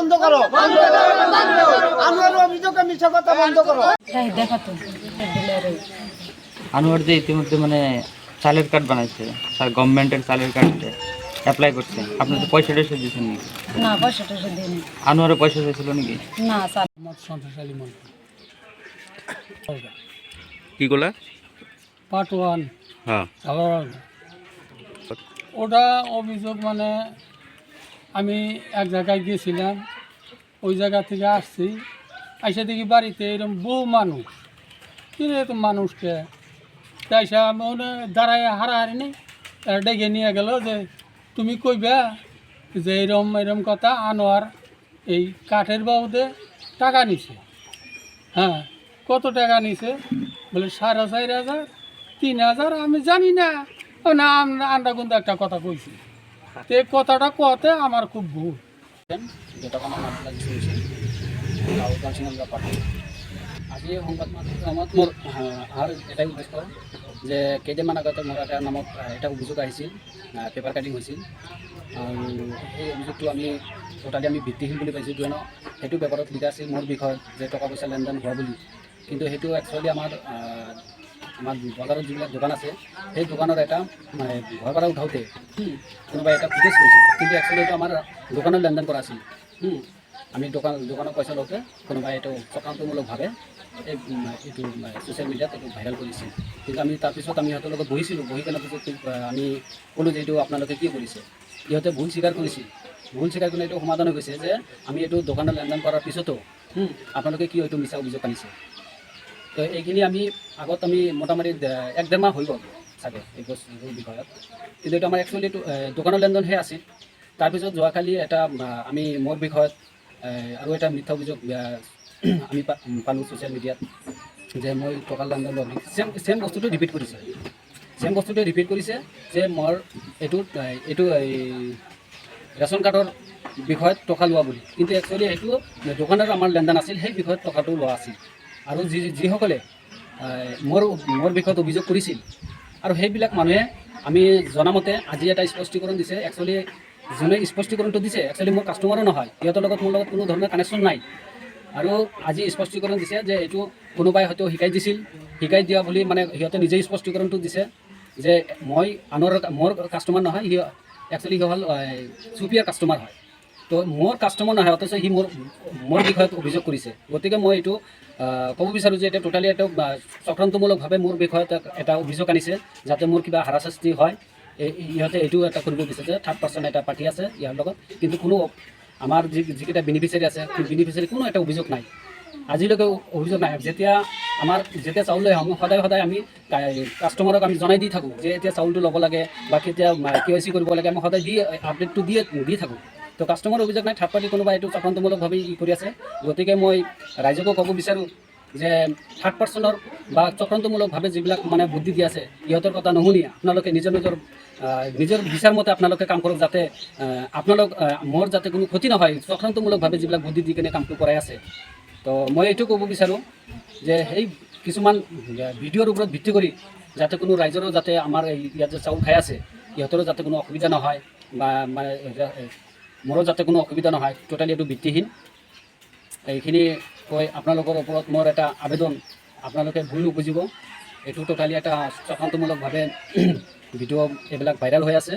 বন্ধ করো, আনোয়ার অভিযোগে মিথ্যা কথা বন্ধ করো। দেখো তো ডিলারে আনোয়ার যে ইতিমধ্যে মানে চালের কার্ড বানাইছে, গভর্নমেন্টের চালের কার্ড অ্যাপ্লাই করছে, আপনি তো পয়সা টয়সা দিয়েছেন নাকি? না পয়সা টয়সা দিইনি। আনোয়ারের পয়সা চাইছিল নাকি? না স্যার সন্ত্রাসালী মন্ত্রী কি গোলা? পার্ট 1 হ্যাঁ ওটা অভিযোগ মানে আমি এক জায়গায় গিয়েছিলাম, ওই জায়গা থেকে আসছি, আইসা দেখি বাড়িতে এরকম বহু মানুষ, কিনে তো মানুষকে তাইসা আমি দাঁড়ায় হারাহারি নেই, ডেকে নিয়ে গেল যে তুমি কইবা যে এরম কথা আনোয়ার এই কাঠের বাবদে টাকা নিছে। হ্যাঁ, কত টাকা নিছে? বলে 4,500 3,000 আমি জানি না, না আমরা কিন্তু একটা কথা কইছি, তো এই কথাটা কতে আমার খুব ভুল। যেটা কোনো মামলা চলছে কাউন্সিলের ব্যাপারে আজি সংবাদ মাধ্যমত মোৰ আৰ এটাই উদ্দেশ্য যে কেইদিনমান আগতে মোৰ এটা নামত এটা অভিযোগ আহিছিল, পেপাৰ কাটিং হৈছিল, আৰু সেই অভিযোগটো আমি টোটালি আমি ভিত্তিহীন বুলি পাইছোঁ, কিয়নো সেইটো পেপাৰত লিখা আছিল মোৰ বিষয়ে যে টকা পইচা লেনদেন হোৱা বুলি, কিন্তু সেইটো একচুৱেলি আমাৰ বজাৰত যিবিলাক দোকান আছে সেই দোকানৰ এটা মানে ঘৰৰ পৰা উঠাওঁতে কোনোবাই এটা ফুটেজ কৰিছিল, কিন্তু একচুৱেলি এইটো আমাৰ দোকানত লেনদেন কৰা আছিল। আমি দোকানৰ পইচা লওঁতে কোনোবাই এইটো চক্ৰান্তমূলকভাৱে এইটো ছ'চিয়েল মিডিয়াত এইটো ভাইৰেল কৰিছিল, কিন্তু আমি তাৰপিছত আমি সিহঁতৰ লগত বহিছিলোঁ, বহি কেনে পিছত আমি ক'লোঁ যে এইটো আপোনালোকে কি কৰিছে, সিহঁতে ভুল স্বীকাৰ কৰিছিল, ভুল স্বীকাৰ কৰি এইটো সমাধান হৈ গৈছে যে আমি এইটো দোকানত লেনদেন কৰাৰ পিছতো আপোনালোকে কি এইটো মিছা অভিযোগ আনিছে। তো এইখিনি আমি আগত আমি মোটামুটি 1-1.5 মাহ হৈ গ'ল চাগে এই বস্তুটোৰ বিষয়ত, কিন্তু এইটো আমাৰ একচুৱেলি এইটো দোকানৰ লেনদেনহে আছিল। তাৰপিছত যোৱাকালি এটা আমি মোৰ বিষয়ত আৰু এটা মিথ্যা অভিযোগ আমি পালোঁ ছ'চিয়েল মিডিয়াত যে মই টকা লেনদেন ল'লোঁ, ছেম বস্তুটো ৰিপিট কৰিছে, ছেম বস্তুটো ৰিপিট কৰিছে যে মোৰ এইটো ৰেচন কাৰ্ডৰ বিষয়ত টকা লোৱা বুলি, কিন্তু একচুৱেলি সেইটো দোকানৰ আমাৰ লেনদেন আছিল, সেই বিষয়ত টকাটো লোৱা আছিল। আৰু যিসকলে মোৰ বিষয়ত অভিযোগ কৰিছিল আৰু সেইবিলাক মানুহে আমি জনামতে আজি এটা স্পষ্টীকৰণ দিছে, একচুৱেলি যোনে স্পষ্টীকৰণটো দিছে একচুৱেলি মোৰ কাষ্টমাৰো নহয়, সিহঁতৰ লগত মোৰ লগত কোনো ধৰণৰ কানেকশ্যন নাই, আৰু আজি স্পষ্টীকৰণ দিছে যে এইটো কোনোবাই হয়তো শিকাই দিছিল, শিকাই দিয়া বুলি মানে সিহঁতে নিজেই স্পষ্টীকৰণটো দিছে যে মই মোৰ কাষ্টমাৰ নহয়, একচুৱেলি সি হ'ল চুপিয়াৰ কাষ্টমাৰ হয়, তো মোৰ কাষ্টমাৰ নহয়, অথচ সি মোৰ বিষয়ত অভিযোগ কৰিছে। গতিকে মই এইটো ক'ব বিচাৰোঁ যে এতিয়া টোটালি এটা চক্ৰান্তমূলকভাৱে মোৰ বিষয়ত এটা অভিযোগ আনিছে, যাতে মোৰ কিবা হাৰাশাস্তি হয়, ইহঁতে এইটো এটা কৰিব বিচাৰিছে, থাৰ্ড পাৰ্চন এটা পাৰ্টি আছে ইয়াৰ লগত, কিন্তু কোনো আমাৰ যিকেইটা বেনিফিচিয়াৰী আছে সেই বেনিফিচিয়াৰী কোনো এটা অভিযোগ নাই, আজিলৈকে অভিযোগ নাই। যেতিয়া চাউল লৈ আহোঁ সদায় আমি কাষ্টমাৰক আমি জনাই দি থাকোঁ যে এতিয়া চাউলটো ল'ব লাগে বা কেতিয়া KYC কৰিব লাগে, আমি সদায় আপডেটটো দি থাকোঁ, তো কাষ্টমাৰ অভিযোগ নাই, থাৰ্ড পাৰ্টি কোনোবা এইটো চক্ৰান্তমূলকভাৱে কৰি আছে। গতিকে মই ৰাইজকো ক'ব বিচাৰোঁ যে থাৰ্ড পাৰ্চনৰ বা চক্ৰান্তমূলকভাৱে যিবিলাক মানে বুদ্ধি দি আছে ইহঁতৰ কথা নুশুনি আপোনালোকে নিজৰ বিচাৰ মতে আপোনালোকে কাম কৰক, যাতে মোৰ যাতে কোনো ক্ষতি নহয়, চক্ৰান্তমূলকভাৱে যিবিলাক বুদ্ধি দি কিনে কামটো কৰাই আছে। তো মই এইটো ক'ব বিচাৰোঁ যে সেই কিছুমান ভিডিঅ'ৰ ওপৰত ভিত্তি কৰি যাতে কোনো ৰাইজৰো যাতে আমাৰ ইয়াত যে চাউল খাই আছে ইহঁতৰো যাতে কোনো অসুবিধা নহয় বা মোৰো যাতে কোনো অসুবিধা নহয়, টোটালি এইটো ভিত্তিহীন। এইখিনি কৈ আপোনালোকৰ ওপৰত মোৰ এটা আবেদন, আপোনালোকে ভুল নুবুজিব, এইটো টোটালি এটা চক্ৰান্তমূলকভাৱে ভিডিঅ' এইবিলাক ভাইৰেল হৈ আছে।